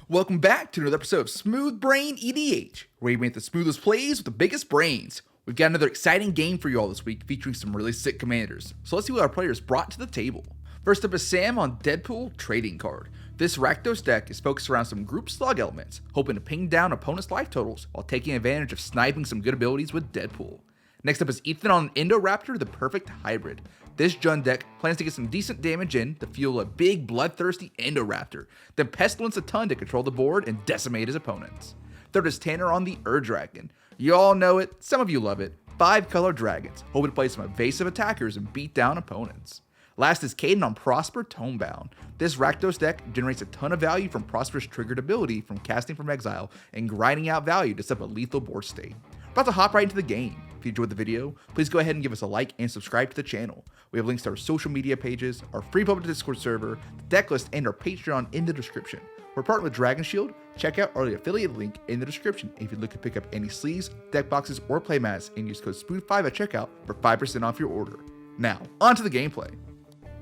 Welcome back to another episode of SmoothBrainEDH, where we make the smoothest plays with the biggest brains. We've got another exciting game for you all this week, featuring some really sick commanders. So let's see what our players brought to the table. First up is Sam on Deadpool Trading Card. This Rakdos deck is focused around some group slug elements, hoping to ping down opponents' life totals while taking advantage of sniping some good abilities with Deadpool. Next up is Ethan on Indoraptor, the perfect hybrid. This Jund deck plans to get some decent damage in to fuel a big bloodthirsty Indoraptor, then pestilence a ton to control the board and decimate his opponents. Third is Tanner on the Dragon. You all know it, some of you love it. 5-color dragons, hoping to play some evasive attackers and beat down opponents. Last is Caden on Prosper Tomebound. This Rakdos deck generates a ton of value from Prosper's triggered ability from casting from exile and grinding out value to set up a lethal board state. We're about to hop right into the game. If you enjoyed the video, please go ahead and give us a like and subscribe to the channel. We have links to our social media pages, our free public Discord server, the Decklist, and our Patreon in the description. We're partnered with Dragon Shield. Check out our affiliate link in the description if you'd look to pick up any sleeves, deck boxes, or playmats, and use code SMOOTH5 at checkout for 5% off your order. Now, on to the gameplay.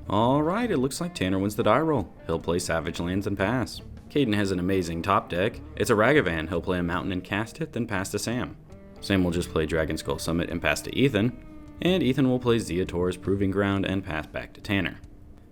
Alright, it looks like Tanner wins the die roll. He'll play Savage Lands and pass. Caden has an amazing top deck. It's a Ragavan. He'll play a Mountain and cast it, then pass to Sam. Sam will just play Dragon Skull Summit and pass to Ethan. And Ethan will play Zeator's Proving Ground and pass back to Tanner.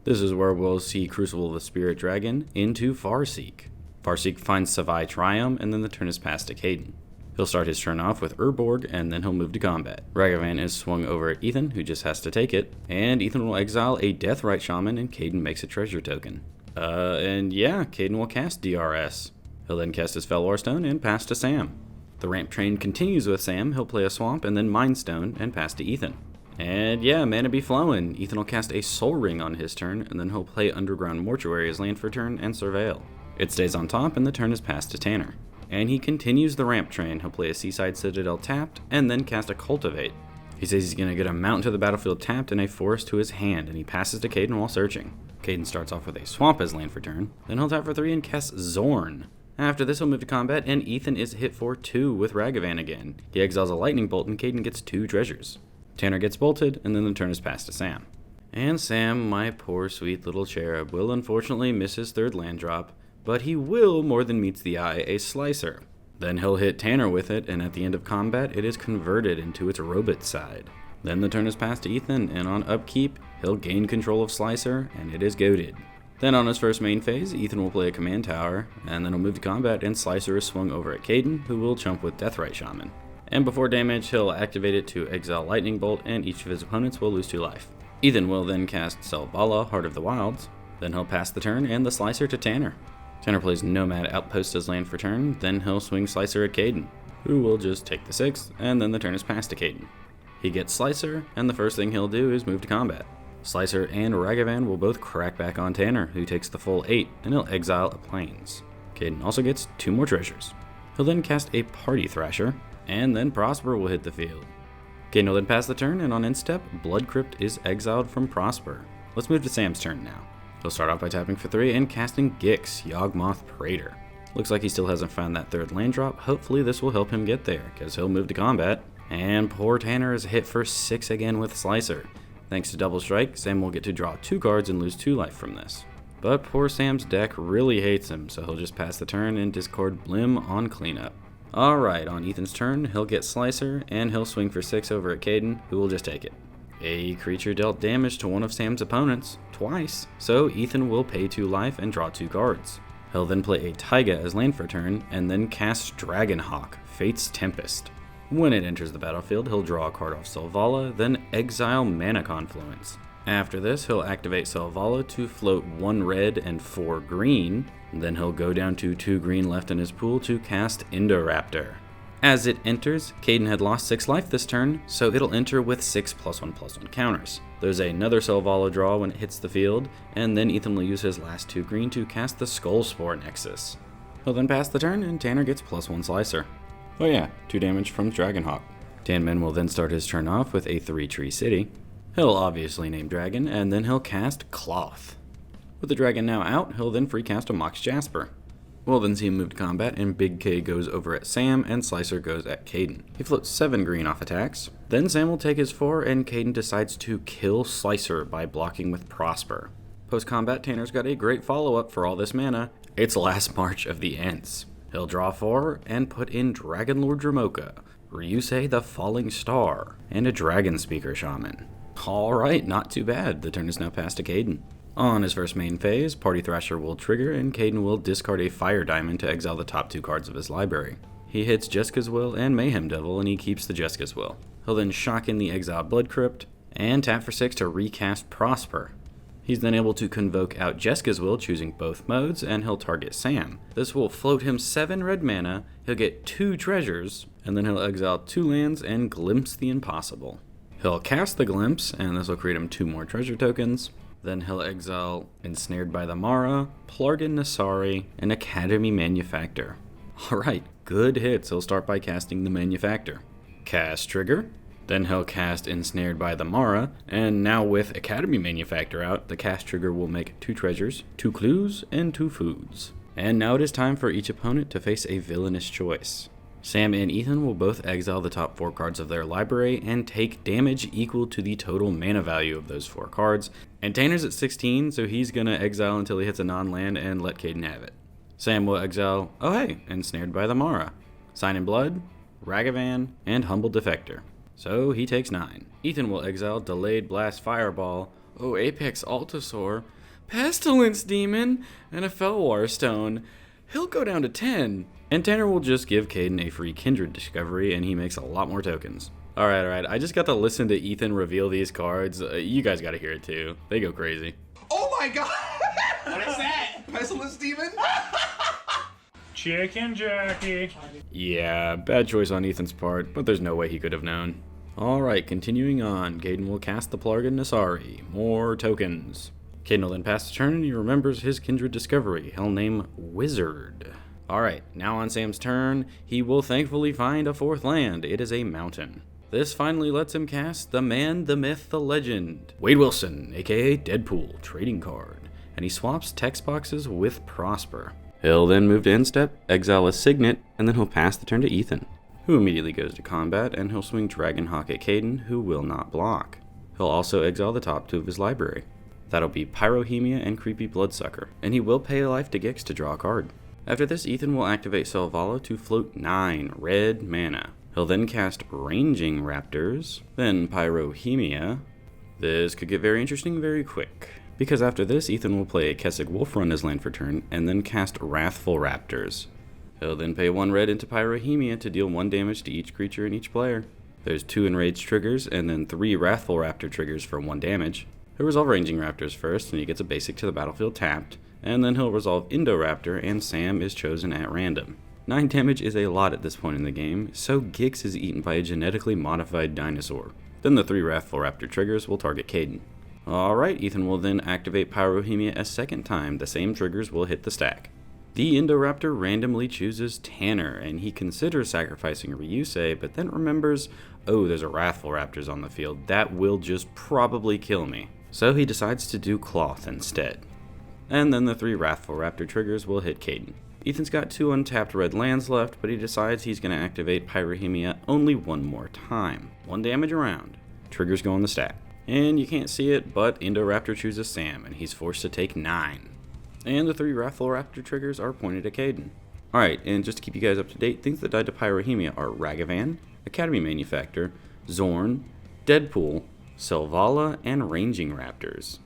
This is where we'll see Crucible of the Spirit Dragon into Farseek. Farseek finds Savai Triumph, and then the turn is passed to Caden. He'll start his turn off with Urborg, and then he'll move to combat. Ragavan is swung over at Ethan, who just has to take it, and Ethan will exile a Deathrite Shaman, and Caden makes a treasure token. Caden will cast DRS. He'll then cast his Felwar Stone and pass to Sam. The ramp train continues with Sam. He'll play a Swamp and then Mind Stone and pass to Ethan. And mana be flowing. Ethan will cast a Soul Ring on his turn, and then he'll play Underground Mortuary as land for turn and Surveil. It stays on top, and the turn is passed to Tanner. And he continues the ramp train. He'll play a Seaside Citadel tapped, and then cast a Cultivate. He says he's going to get a Mountain to the battlefield tapped and a Forest to his hand, and he passes to Caden while searching. Caden starts off with a Swamp as land for turn, then he'll tap for 3 and cast Zorn. After this, he'll move to combat, and Ethan is hit for 2 with Ragavan again. He exiles a Lightning Bolt, and Caden gets 2 treasures. Tanner gets bolted, and then the turn is passed to Sam. And Sam, my poor sweet little cherub, will unfortunately miss his 3rd land drop, but he will, more than meets the eye, a Slicer. Then he'll hit Tanner with it, and at the end of combat, it is converted into its robot side. Then the turn is passed to Ethan, and on upkeep, he'll gain control of Slicer, and it is goated. Then on his first main phase, Ethan will play a command tower, and then he'll move to combat, and Slicer is swung over at Caden, who will chump with Deathrite Shaman. And before damage, he'll activate it to exile Lightning Bolt, and each of his opponents will lose 2 life. Ethan will then cast Selvala, Heart of the Wilds. Then he'll pass the turn and the Slicer to Tanner. Tanner plays Nomad Outpost as land for turn, then he'll swing Slicer at Caden, who will just take the 6th, and then the turn is passed to Caden. He gets Slicer, and the first thing he'll do is move to combat. Slicer and Ragavan will both crack back on Tanner, who takes the full 8, and he'll exile a Plains. Caden also gets 2 more treasures. He'll then cast a Party Thrasher, and then Prosper will hit the field. Caden will then pass the turn, and on end step, Blood Crypt is exiled from Prosper. Let's move to Sam's turn now. He'll start off by tapping for 3 and casting Gix, Yawgmoth Praetor. Looks like he still hasn't found that 3rd land drop. Hopefully this will help him get there, because he'll move to combat. And poor Tanner is hit for 6 again with Slicer. Thanks to Double Strike, Sam will get to draw 2 cards and lose 2 life from this. But poor Sam's deck really hates him, so he'll just pass the turn and discard Blim on cleanup. Alright, on Ethan's turn, he'll get Slicer, and he'll swing for 6 over at Caden, who will just take it. A creature dealt damage to one of Sam's opponents, twice, so Ethan will pay 2 life and draw 2 cards. He'll then play a Taiga as land for turn, and then cast Dragonhawk, Fate's Tempest. When it enters the battlefield, he'll draw a card off Selvala, then exile Mana Confluence. After this, he'll activate Selvala to float 1 red and 4 green, then he'll go down to 2 green left in his pool to cast Indoraptor. As it enters, Caden had lost 6 life this turn, so it'll enter with 6 +1/+1 counters. There's another Selvala draw when it hits the field, and then Ethan will use his last 2 green to cast the Skullspore Nexus. He'll then pass the turn, and Tanner gets +1 Slicer. Oh yeah, 2 damage from Dragonhawk. Tanman will then start his turn off with a 3-tree city. He'll obviously name Dragon, and then he'll cast Cloth. With the Dragon now out, he'll then free cast a Mox Jasper. We'll then see him move to combat, and Big K goes over at Sam, and Slicer goes at Caden. He floats 7 green off attacks. Then Sam will take his 4, and Caden decides to kill Slicer by blocking with Prosper. Post-combat, Tanner's got a great follow-up for all this mana, It's Last March of the Ents. He'll draw 4 and put in Dragonlord Dramoka, Ryusei the Falling Star, and a Dragon Speaker Shaman. Alright, not too bad. The turn is now passed to Caden. On his first main phase, Party Thrasher will trigger and Caden will discard a Fire Diamond to exile the top 2 cards of his library. He hits Jeska's Will and Mayhem Devil and he keeps the Jeska's Will. He'll then shock in the exiled Blood Crypt and tap for 6 to recast Prosper. He's then able to convoke out Jeska's Will, choosing both modes, and he'll target Sam. This will float him 7 red mana, he'll get 2 treasures, and then he'll exile 2 lands and glimpse the impossible. He'll cast the Glimpse, and this will create him 2 more treasure tokens. Then he'll exile Ensnared by the Mara, Plargan Nasari, and Academy Manufactor. Alright, good hits. He'll start by casting the Manufactor. Cast Trigger. Then he'll cast Ensnared by the Mara, and now with Academy Manufactor out, the cast trigger will make 2 treasures, 2 clues, and 2 foods. And now it is time for each opponent to face a villainous choice. Sam and Ethan will both exile the top 4 cards of their library and take damage equal to the total mana value of those 4 cards. And Tanner's at 16, so he's gonna exile until he hits a non-land and let Caden have it. Sam will exile, oh hey, Ensnared by the Mara, Sign in Blood, Ragavan, and Humble Defector. So he takes 9. Ethan will exile Delayed Blast Fireball, oh Apex Altasaur, Pestilence Demon, and a Felwar Stone. He'll go down to 10. And Tanner will just give Caden a free Kindred Discovery and he makes a lot more tokens. Alright, I just got to listen to Ethan reveal these cards. You guys gotta hear it too. They go crazy. Oh my god! What is that? Pestilence Demon? Chicken Jackie. Yeah, bad choice on Ethan's part, but there's no way he could have known. Alright, continuing on, Caden will cast the Plargan Nasari. More tokens. Caden will then pass the turn and he remembers his Kindred Discovery. He'll name Wizard. Alright, now on Sam's turn, he will thankfully find a 4th land. It is a mountain. This finally lets him cast the man, the myth, the legend, Wade Wilson, aka Deadpool, trading card. And he swaps text boxes with Prosper. He'll then move to Instep, exile a Signet, and then he'll pass the turn to Ethan, who immediately goes to combat, and he'll swing Dragonhawk at Caden, who will not block. He'll also exile the top 2 of his library. That'll be Pyrohemia and Creepy Bloodsucker, and he will pay a life to Gix to draw a card. After this, Ethan will activate Selvala to float 9 red mana. He'll then cast Ranging Raptors, then Pyrohemia. This could get very interesting very quick, because after this, Ethan will play a Kessig Wolf Run as land for turn, and then cast Wrathful Raptors. He'll then pay 1 red into Pyrohemia to deal 1 damage to each creature and each player. There's 2 Enraged triggers, and then 3 Wrathful Raptor triggers for 1 damage. He'll resolve Ranging Raptors first, and he gets a basic to the battlefield tapped, and then he'll resolve Indoraptor, and Sam is chosen at random. 9 damage is a lot at this point in the game, so Gix is eaten by a genetically modified dinosaur. Then the 3 Wrathful Raptor triggers will target Caden. Alright, Ethan will then activate Pyrohemia a second time. The same triggers will hit the stack. The Indoraptor randomly chooses Tanner, and he considers sacrificing Ryusei, but then remembers, oh, there's a Wrathful Raptors on the field. That will just probably kill me. So he decides to do Cloth instead. And then the 3 Wrathful Raptor triggers will hit Caden. Ethan's got 2 untapped red lands left, but he decides he's going to activate Pyrohemia only 1 more time. 1 damage around. Triggers go on the stack. And you can't see it, but Indoraptor chooses Sam, and he's forced to take 9. And the 3 Wrathful Raptor triggers are pointed at Caden. Alright, and just to keep you guys up to date, things that died to Pyrohemia are Ragavan, Academy Manufactor, Zorn, Deadpool, Selvala, and Ranging Raptors.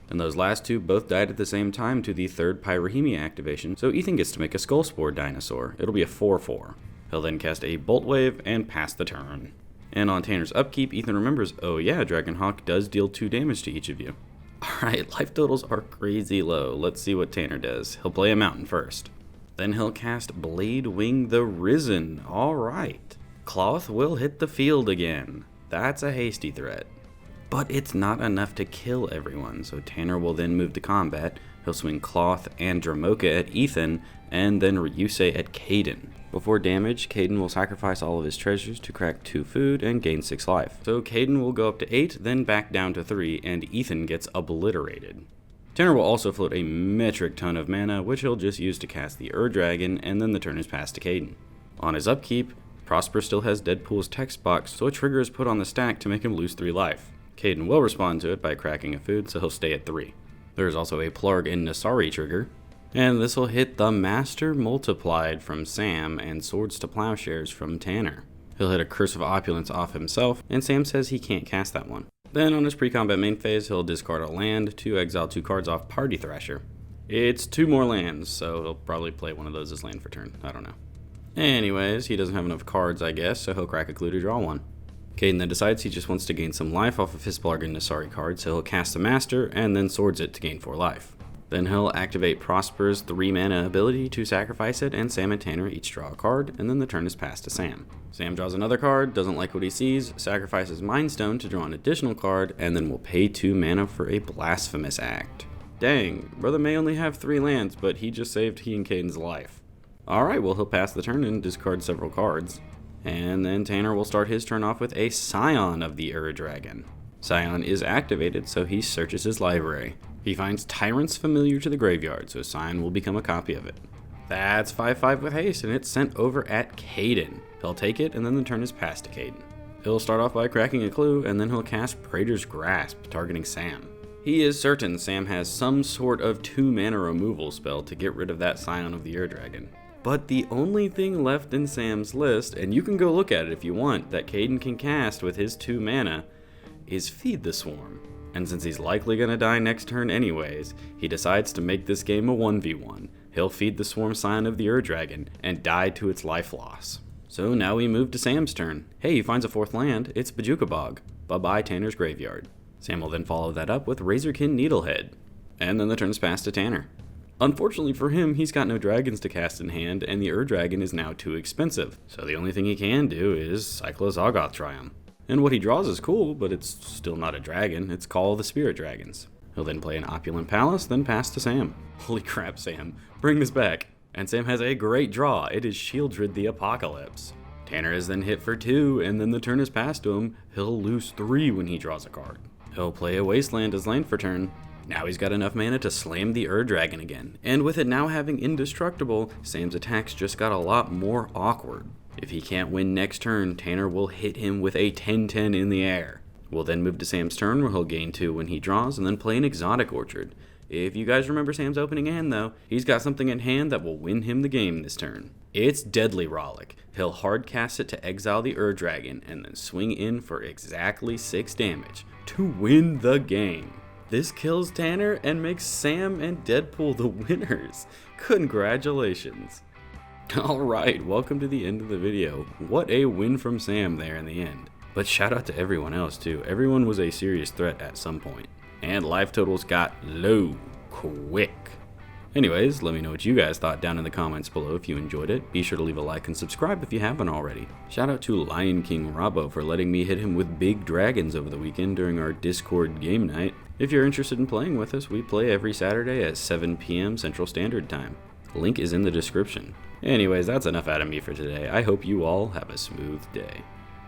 And those last 2 both died at the same time to the 3rd Pyrohemia activation, so Ethan gets to make a Skullspore dinosaur. It'll be a 4/4. He'll then cast a Bolt Wave and pass the turn. And on Tanner's upkeep, Ethan remembers, oh yeah, Dragonhawk does deal 2 damage to each of you. Alright, life totals are crazy low. Let's see what Tanner does. He'll play a mountain first. Then he'll cast Blade Wing the Risen. Alright. Cloth will hit the field again. That's a hasty threat. But it's not enough to kill everyone, so Tanner will then move to combat. He'll swing Cloth and Dramoka at Ethan, and then Ryusei at Caden. Before damage, Caden will sacrifice all of his treasures to crack 2 food and gain 6 life. So Caden will go up to 8, then back down to 3, and Ethan gets obliterated. Tanner will also float a metric ton of mana, which he'll just use to cast the Dragon, and then the turn is passed to Caden. On his upkeep, Prosper still has Deadpool's text box, so a trigger is put on the stack to make him lose 3 life. Caden will respond to it by cracking a food, so he'll stay at 3. There is also a Plarg and Nasari trigger. And this will hit the Master Multiplied from Sam and Swords to Plowshares from Tanner. He'll hit a Curse of Opulence off himself, and Sam says he can't cast that one. Then on his pre-combat main phase, he'll discard a land to exile 2 cards off Party Thrasher. It's 2 more lands, so he'll probably play one of those as land for turn. I don't know. Anyways, he doesn't have enough cards, I guess, so he'll crack a clue to draw one. Caden then decides he just wants to gain some life off of his Bargain Nasari card, so he'll cast a Master and then swords it to gain 4 life. Then he'll activate Prosper's 3 mana ability to sacrifice it, and Sam and Tanner each draw a card, and then the turn is passed to Sam. Sam draws another card, doesn't like what he sees, sacrifices Mind Stone to draw an additional card, and then will pay 2 mana for a Blasphemous Act. Dang, brother may only have 3 lands, but he just saved he and Caden's life. Alright, well he'll pass the turn and discard several cards. And then Tanner will start his turn off with a Scion of the Ur-Dragon. Scion is activated, so he searches his library. He finds Tyrant's Familiar to the graveyard, so Scion will become a copy of it. That's 5/5 with haste, and it's sent over at Caden. He'll take it, and then the turn is passed to Caden. He'll start off by cracking a clue, and then he'll cast Praetor's Grasp, targeting Sam. He is certain Sam has some sort of 2 mana removal spell to get rid of that Scion of the Ur-Dragon. But the only thing left in Sam's list, and you can go look at it if you want, that Caden can cast with his 2 mana, is Feed the Swarm. And since he's likely gonna die next turn anyways, he decides to make this game a 1v1. He'll feed the Swarm Scion of the Ur-Dragon and die to its life loss. So now we move to Sam's turn. Hey, he finds a 4th land, it's Bajuka Bog. Bye-bye Tanner's Graveyard. Sam will then follow that up with Razorkin Needlehead. And then the turn's passed to Tanner. Unfortunately for him, he's got no dragons to cast in hand, and the Ur-Dragon is now too expensive. So the only thing he can do is cycle a Zoggoth Triumph. And what he draws is cool, but it's still not a dragon. It's Call of the Spirit Dragons. He'll then play an Opulent Palace, then pass to Sam. Holy crap, Sam. Bring this back. And Sam has a great draw. It is Shieldred the Apocalypse. Tanner is then hit for 2, and then the turn is passed to him. He'll lose 3 when he draws a card. He'll play a Wasteland as land for turn. Now he's got enough mana to slam the Ur-Dragon again. And with it now having Indestructible, Sam's attacks just got a lot more awkward. If he can't win next turn, Tanner will hit him with a 10-10 in the air. We'll then move to Sam's turn, where he'll gain 2 when he draws, and then play an Exotic Orchard. If you guys remember Sam's opening hand though, he's got something in hand that will win him the game this turn. It's Deadly Rollick. He'll hard cast it to exile the Ur-Dragon, and then swing in for exactly 6 damage to win the game. This kills Tanner and makes Sam and Deadpool the winners. Congratulations. Alright, welcome to the end of the video. What a win from Sam there in the end. But shout out to everyone else too. Everyone was a serious threat at some point. And life totals got low quick. Anyways, let me know what you guys thought down in the comments below if you enjoyed it. Be sure to leave a like and subscribe if you haven't already. Shout out to Lion King Robbo for letting me hit him with big dragons over the weekend during our Discord game night. If you're interested in playing with us, we play every Saturday at 7 p.m. Central Standard Time. Link is in the description. Anyways, that's enough out of me for today. I hope you all have a smooth day.